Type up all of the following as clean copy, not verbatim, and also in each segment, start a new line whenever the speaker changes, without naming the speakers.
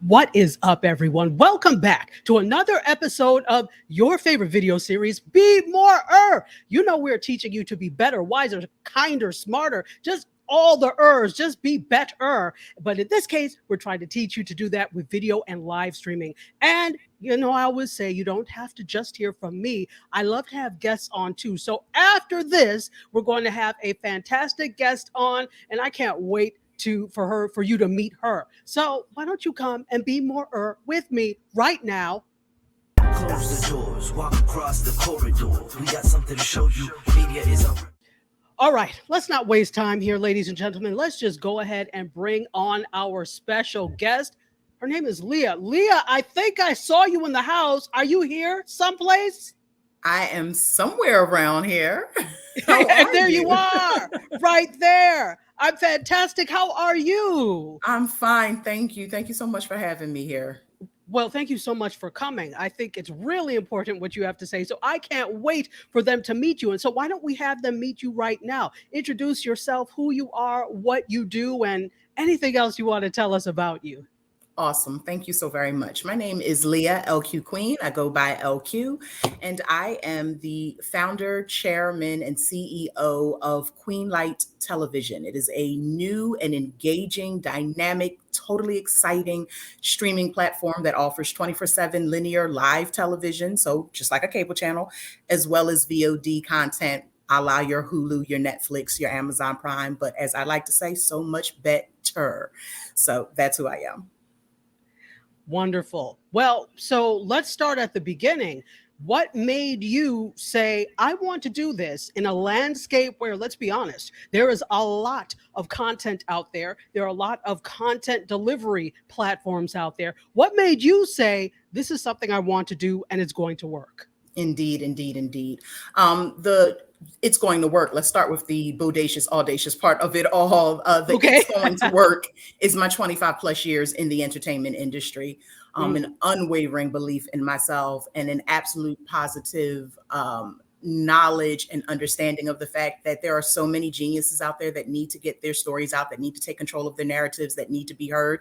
What is up, everyone? Welcome back to another episode of your favorite video series, Be More You know, we're teaching you to be better, wiser, kinder, smarter, just all the just be better. But in this case, we're trying to teach you to do that with video and live streaming. And you know, I always say you don't have to just hear from me. I love to have guests on too. So after this, we're going to have a fantastic guest on, and I can't wait for you to meet her. So why don't you come and be more with me right now?
Close the doors, walk across the corridor. We got something to show you. Media is up.
All right, let's not waste time here, ladies and gentlemen. Let's just go ahead and bring on our special guest. Her name is Leah. Leah, I think I saw you in the house. Are you here someplace?
I am somewhere around here.
And there you are, right there. I'm fantastic. How are you?
I'm fine. Thank you. Thank you so much for having me here.
Well, thank you so much for coming. I think it's really important what you have to say. So I can't wait for them to meet you. And so why don't we have them meet you right now? Introduce yourself, who you are, what you do, and anything else you want to tell us about you.
Awesome. Thank you so very much. My name is Leah LQ Queen. I go by LQ, and I am the founder, chairman, and CEO of Queenlight Television. It is a new and engaging, dynamic, totally exciting streaming platform that offers 24/7 linear live television, so just like a cable channel, as well as VOD content, a la your Hulu, your Netflix, your Amazon Prime, but as I like to say, so much better. So that's who I am.
Wonderful. Well, so let's start at the beginning. What made you say, I want to do this in a landscape where, let's be honest, there is a lot of content out there. There are a lot of content delivery platforms out there. What made you say, this is something I want to do and it's going to work?
Indeed. It's going to work. Let's start with the bodacious, audacious part of it all. It's going to work is my 25 plus years in the entertainment industry, an unwavering belief in myself, and an absolute positive knowledge and understanding of the fact that there are so many geniuses out there that need to get their stories out, that need to take control of their narratives, that need to be heard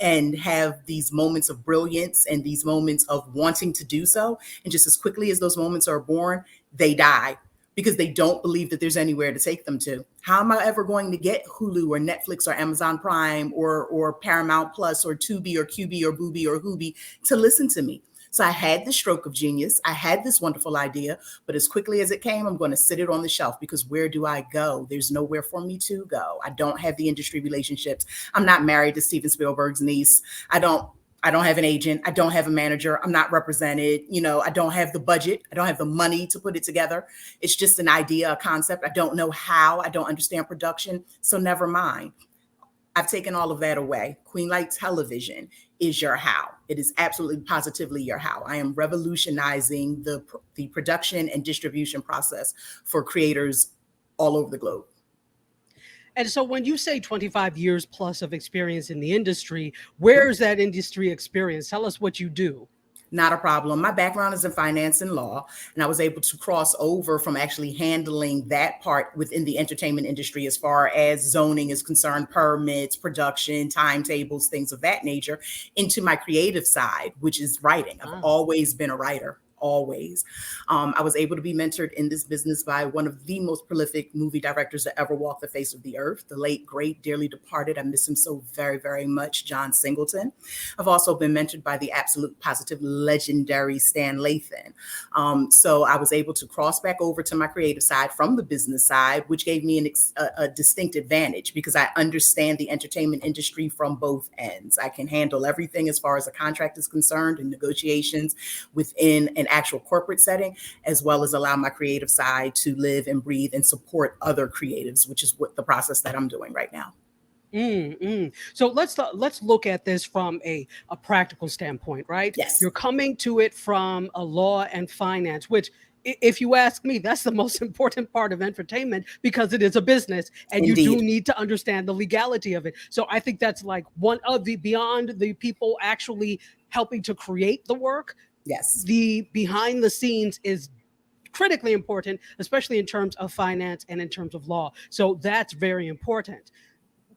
and have these moments of brilliance and these moments of wanting to do so. And just as quickly as those moments are born, they die because they don't believe that there's anywhere to take them to. How am I ever going to get Hulu or Netflix or Amazon Prime or Paramount Plus or Tubi or QB or Booby or Hooby to listen to me? So I had the stroke of genius. I had this wonderful idea, but as quickly as it came, I'm going to sit it on the shelf because where do I go? There's nowhere for me to go. I don't have the industry relationships. I'm not married to Steven Spielberg's niece. I don't have an agent. I don't have a manager. I'm not represented. I don't have the budget. I don't have the money to put it together. It's just an idea, a concept. I don't know how. I don't understand production. So never mind. I've taken all of that away. Queenlight Television is your how. It is absolutely positively your how. I am revolutionizing the production and distribution process for creators all over the globe.
And so when you say 25 years plus of experience in the industry, where's that industry experience? Tell us what you do.
Not a problem. My background is in finance and law, and I was able to cross over from actually handling that part within the entertainment industry as far as zoning is concerned, permits, production, timetables, things of that nature, into my creative side, which is writing. I've always been a writer. Always. I was able to be mentored in this business by one of the most prolific movie directors that ever walked the face of the earth, the late, great, dearly departed. I miss him so very, very much, John Singleton. I've also been mentored by the absolute positive legendary Stan Lathan. So I was able to cross back over to my creative side from the business side, which gave me a distinct advantage because I understand the entertainment industry from both ends. I can handle everything as far as a contract is concerned and negotiations within an actual corporate setting, as well as allow my creative side to live and breathe and support other creatives, which is what the process that I'm doing right now.
So let's look at this from a practical standpoint, right?
Yes.
You're coming to it from a law and finance, which, if you ask me, that's the most important part of entertainment because it is a business and
Indeed.
You do need to understand the legality of it. So I think that's like one of the beyond the people actually helping to create the work.
Yes.
The behind the scenes is critically important, especially in terms of finance and in terms of law. So that's very important.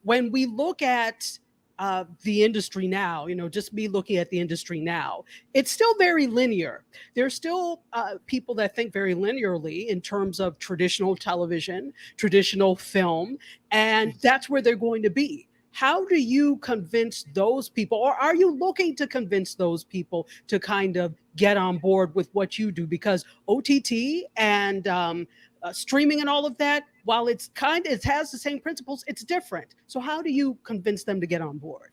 When we look at the industry now, just me looking at the industry now, it's still very linear. There's still people that think very linearly in terms of traditional television, traditional film, and that's where they're going to be. How do you convince those people, or are you looking to convince those people to kind of get on board with what you do? Because OTT and streaming and all of that, while it has the same principles, it's different. So how do you convince them to get on board?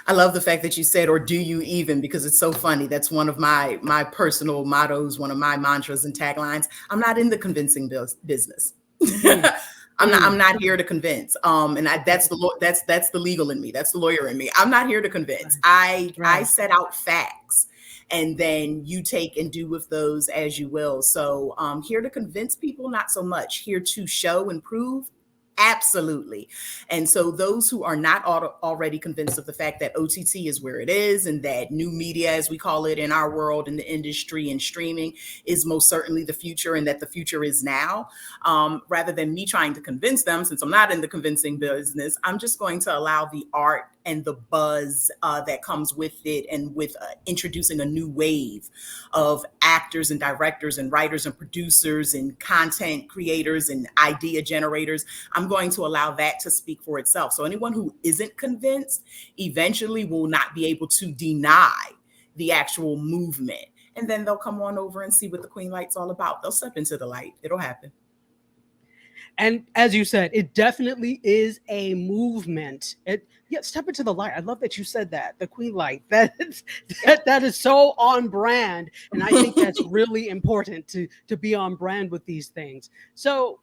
I love the fact that you said, or do you even, because it's so funny. That's one of my personal mottos, one of my mantras and taglines. I'm not in the convincing business. I'm not here to convince. That's the legal in me. That's the lawyer in me. I'm not here to convince. I set out facts, and then you take and do with those as you will. So here to convince people, not so much. Here to show and prove. Absolutely. And so those who are not already convinced of the fact that OTT is where it is, and that new media, as we call it in our world, in the industry and streaming, is most certainly the future, and that the future is now, rather than me trying to convince them, since I'm not in the convincing business, I'm just going to allow the art and the buzz that comes with it, and with introducing a new wave of actors and directors and writers and producers and content creators and idea generators. I'm going to allow that to speak for itself. So anyone who isn't convinced eventually will not be able to deny the actual movement. And then they'll come on over and see what the Queenlight's all about. They'll step into the light. It'll happen.
And as you said, it definitely is a movement. Step into the light. I love that you said that. The Queenlight. That is so on brand, and I think that's really important to be on brand with these things. So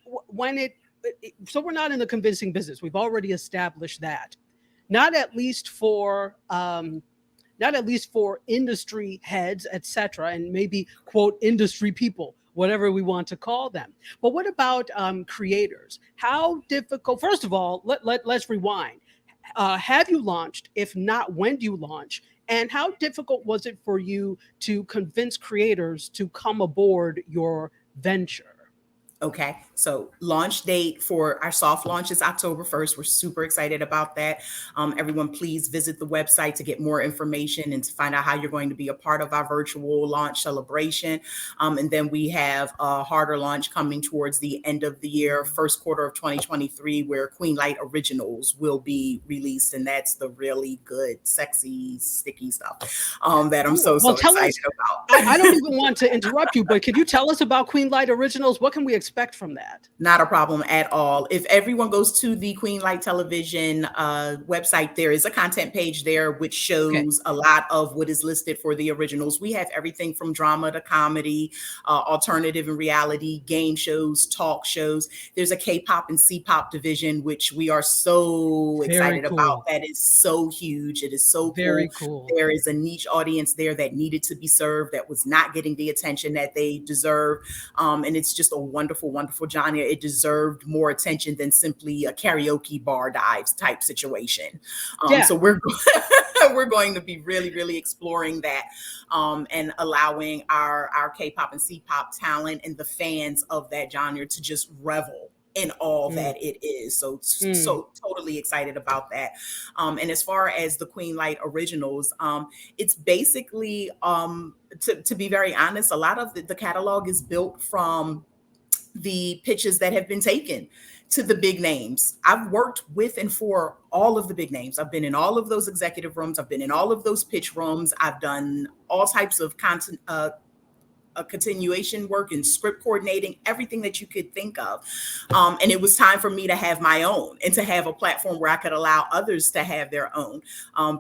so we're not in the convincing business. We've already established that. Not at least for industry heads, etc., and maybe quote industry people, whatever we want to call them. But what about creators? How difficult? First of all, let's rewind. Have you launched? If not, when do you launch? And how difficult was it for you to convince creators to come aboard your venture?
Okay, so launch date for our soft launch is October 1st. We're super excited about that. Everyone, please visit the website to get more information and to find out how you're going to be a part of our virtual launch celebration. And then we have a harder launch coming towards the end of the year, first quarter of 2023, where Queenlight Originals will be released. And that's the really good, sexy, sticky stuff that I'm so excited about.
I don't even want to interrupt you, but could you tell us about Queenlight Originals? What can we expect from that?
Not a problem at all. If everyone goes to the Queenlight Television website, there is a content page there which shows a lot of what is listed for the originals. We have everything from drama to comedy, alternative and reality, game shows, talk shows. There's a K-pop and C-pop division, which we are so excited about. That is so huge. It is so cool. There is a niche audience there that needed to be served, that was not getting the attention that they deserve. And it's just a wonderful genre. It deserved more attention than simply a karaoke bar dives type situation. So we're going to be really exploring that, and allowing our K-pop and C-pop talent and the fans of that genre to just revel in all that it is. So totally excited about that. And as far as the Queenlight Originals, it's basically, to be very honest, a lot of the catalog is built from the pitches that have been taken to the big names. I've worked with and for all of the big names. I've been in all of those executive rooms. I've been in all of those pitch rooms. I've done all types of content, continuation work and script coordinating, everything that you could think of. And it was time for me to have my own, and to have a platform where I could allow others to have their own,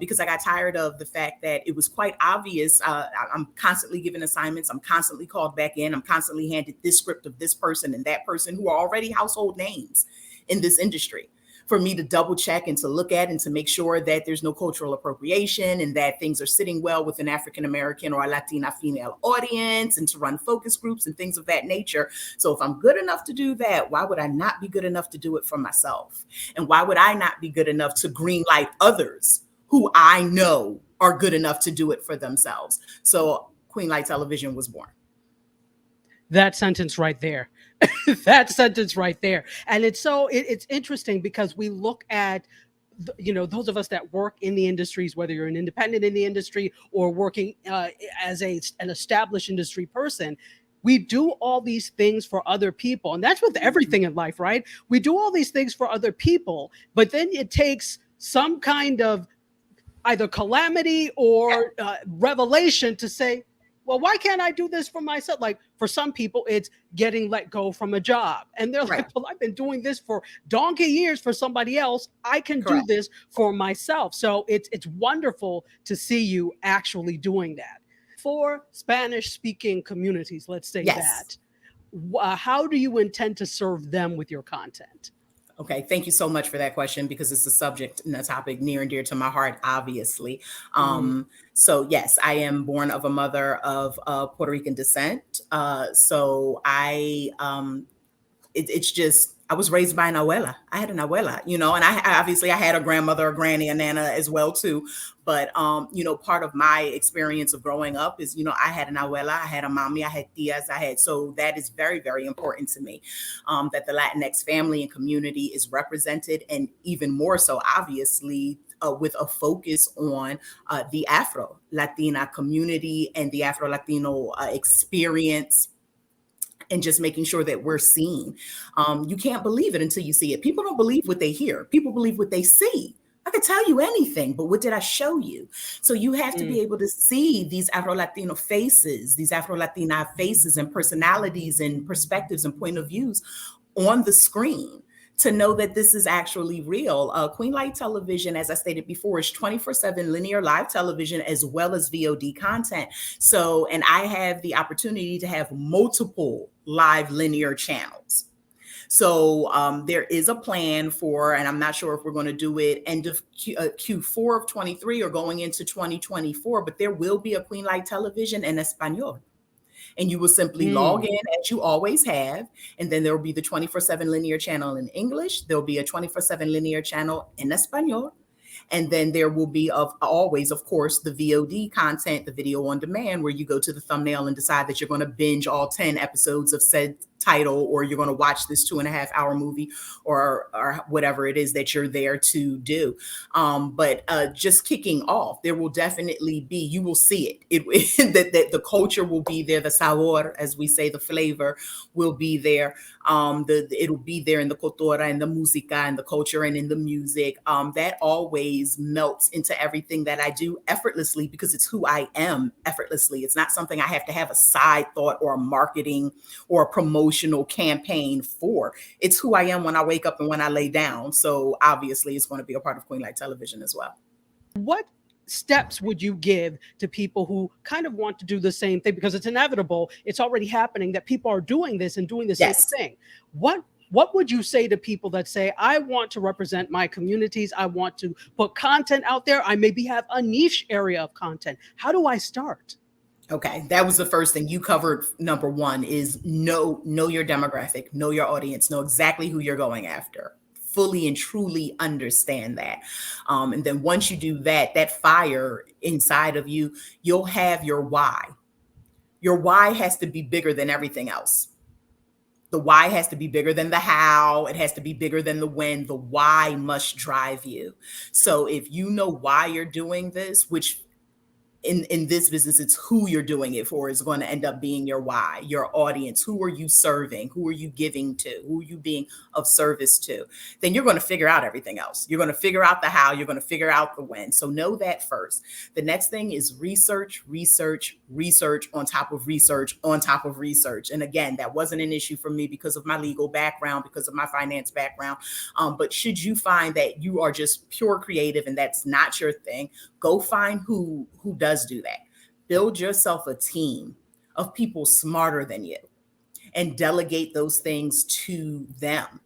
because I got tired of the fact that it was quite obvious. I'm constantly given assignments. I'm constantly called back in. I'm constantly handed this script of this person and that person who are already household names in this industry, for me to double check and to look at and to make sure that there's no cultural appropriation, and that things are sitting well with an African-American or a Latina female audience, and to run focus groups and things of that nature. So if I'm good enough to do that, why would I not be good enough to do it for myself? And why would I not be good enough to greenlight others who I know are good enough to do it for themselves? So Queenlight Television was born.
That sentence right there. That sentence right there. And it's interesting because we look at those of us that work in the industries, whether you're an independent in the industry or working as an established industry person, we do all these things for other people. And that's with everything in life, right? We do all these things for other people, but then it takes some kind of either calamity or revelation to say, well, why can't I do this for myself? Like for some people, it's getting let go from a job. And they're like, well, I've been doing this for donkey years for somebody else. I can do this for myself. So it's wonderful to see you actually doing that. For Spanish speaking communities, let's say that, how do you intend to serve them with your content?
Okay, thank you so much for that question, because it's a subject and a topic near and dear to my heart, obviously. So yes, I am born of a mother of Puerto Rican descent. So it's just, I was raised by an abuela. I had an abuela, and I obviously I had a grandmother, a granny, a nana as well too. But part of my experience of growing up is, I had an abuela, I had a mommy, I had tias, so that is very, very important to me, that the Latinx family and community is represented, and even more so, obviously, with a focus on the Afro-Latina community and the Afro-Latino experience, and just making sure that we're seen. You can't believe it until you see it. People don't believe what they hear. People believe what they see. I could tell you anything, but what did I show you? So you have to be able to see these Afro-Latino faces, these Afro-Latina faces and personalities and perspectives and point of views on the screen, to know that this is actually real. Queenlight Television, as I stated before, is 24/7 linear live television as well as VOD content. So, and I have the opportunity to have multiple live linear channels. So there is a plan for, and I'm not sure if we're going to do it end of Q4 of 23 or going into 2024, but there will be a Queenlight Television en Español. And you will simply log in as you always have. And then there will be the 24/7 linear channel in English. There'll be a 24/7 linear channel in Espanol. And then there will be always, of course, the VOD content, the video on demand, where you go to the thumbnail and decide that you're going to binge all 10 episodes of said title, or you're going to watch this 2.5-hour movie, or whatever it is that you're there to do. But just kicking off, there will definitely be, you will see it, that the culture will be there, the sabor, as we say, the flavor will be there. It'll be there in the cultura and the música and the culture and in the music. That always melts into everything that I do effortlessly, because it's who I am effortlessly. It's not something I have to have a side thought or a marketing or a promotional campaign for. It's who I am when I wake up and when I lay down. So obviously it's going to be a part of Queenlight Television as well.
What steps would you give to people who kind of want to do the same thing? Because it's inevitable, it's already happening, that people are doing this and doing the same thing. What would you say to people that say, I want to represent my communities, I want to put content out there, I maybe have a niche area of content? How do I start?
Okay, that was the first thing you covered. Number one is know your demographic, know your audience, know exactly who you're going after. Fully and truly understand that. And then once you do that, that fire inside of you, you'll have your why. Your why has to be bigger than everything else. The why has to be bigger than the how. It has to be bigger than the when. The why must drive you. So if you know why you're doing this, which in this business, it's who you're doing it for is going to end up being your why, your audience. Who are you serving? Who are you giving to? Who are you being of service to? Then you're going to figure out everything else. You're going to figure out the how. You're going to figure out the when. So know that first. The next thing is research, research, research on top of research on top of research. And again, that wasn't an issue for me because of my legal background, because of my finance background. But should you find that you are just pure creative and that's not your thing, go find who does do that. Build yourself a team of people smarter than you and delegate those things to them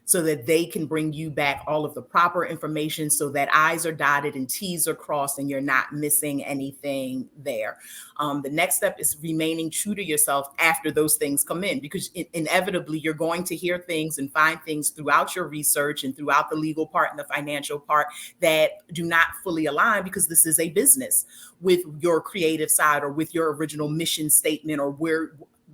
so that they can bring you back all of the proper information so that I's are dotted and T's are crossed and you're not missing anything there. The next step is remaining true to yourself after those things come in, because inevitably you're going to hear things and find things throughout your research and throughout the legal part and the financial part that do not fully align, because this is a business, with your creative side or with your original mission statement or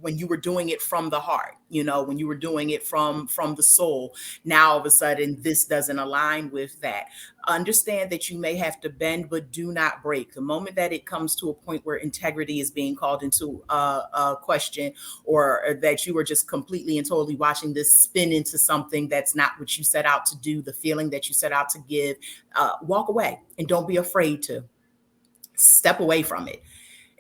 when you were doing it from the heart, you know, when you were doing it from the soul. Now all of a sudden this doesn't align with that. Understand that you may have to bend, but do not break. The moment that it comes to a point where integrity is being called into a question, or that you are just completely and totally watching this spin into something that's not what you set out to do, the feeling that you set out to give, walk away, and don't be afraid to step away from it.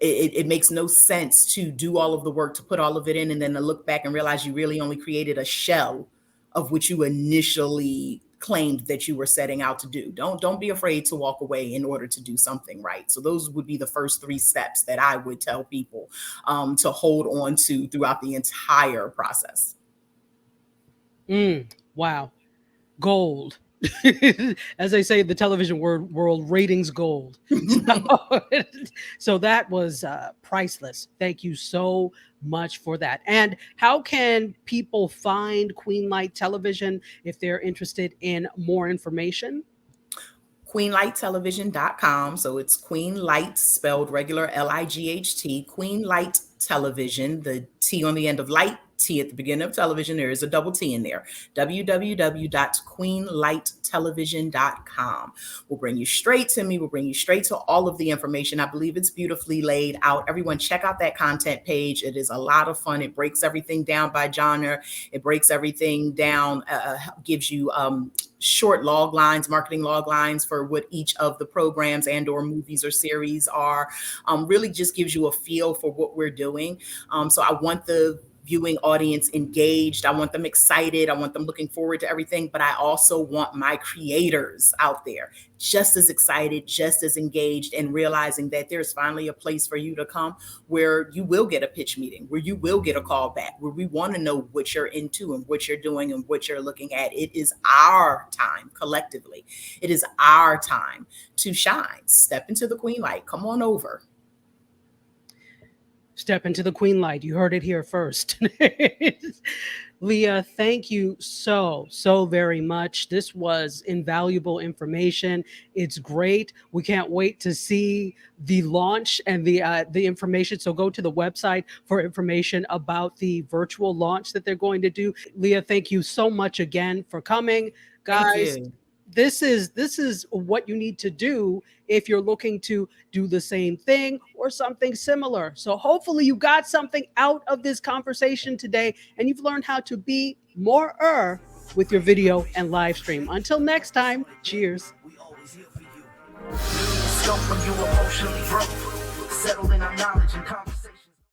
It makes no sense to do all of the work, to put all of it in, and then to look back and realize you really only created a shell of what you initially claimed that you were setting out to do. Don't be afraid to walk away in order to do something right. So those would be the first 3 steps that I would tell people to hold on to throughout the entire process.
Wow. Gold. As they say in the television world, ratings gold. So that was priceless. Thank you so much for that. And how can people find Queenlight Television if they're interested in more information?
Queenlighttelevision.com. So it's Queenlight, spelled regular Light, Queenlight Television, the T on the end of light, T at the beginning of television. There is a double T in there. www.queenlighttelevision.com. We'll bring you straight to me. We'll bring you straight to all of the information. I believe it's beautifully laid out. Everyone check out that content page. It is a lot of fun. It breaks everything down by genre. It breaks everything down, gives you short log lines, marketing log lines for what each of the programs and or movies or series are. Really just gives you a feel for what we're doing. So I want the viewing audience engaged. I want them excited. I want them looking forward to everything, but I also want my creators out there just as excited, just as engaged, and realizing that there's finally a place for you to come where you will get a pitch meeting, where you will get a call back, where we want to know what you're into and what you're doing and what you're looking at. It is our time collectively. It is our time to shine. Step into the queen light. Come on over.
Step into the queen light. You heard it here first. Leah, thank you so very much. This was invaluable information. It's great. We can't wait to see the launch and the information. So go to the website for information about the virtual launch that they're going to do. Leah, thank you so much again for coming. Guys, this is what you need to do if you're looking to do the same thing or something similar. So hopefully you got something out of this conversation today and you've learned how to be more with your video and live stream. Until next time, cheers.
We always here for you. Scope when you emotionally broke. Settle in our knowledge and conversation.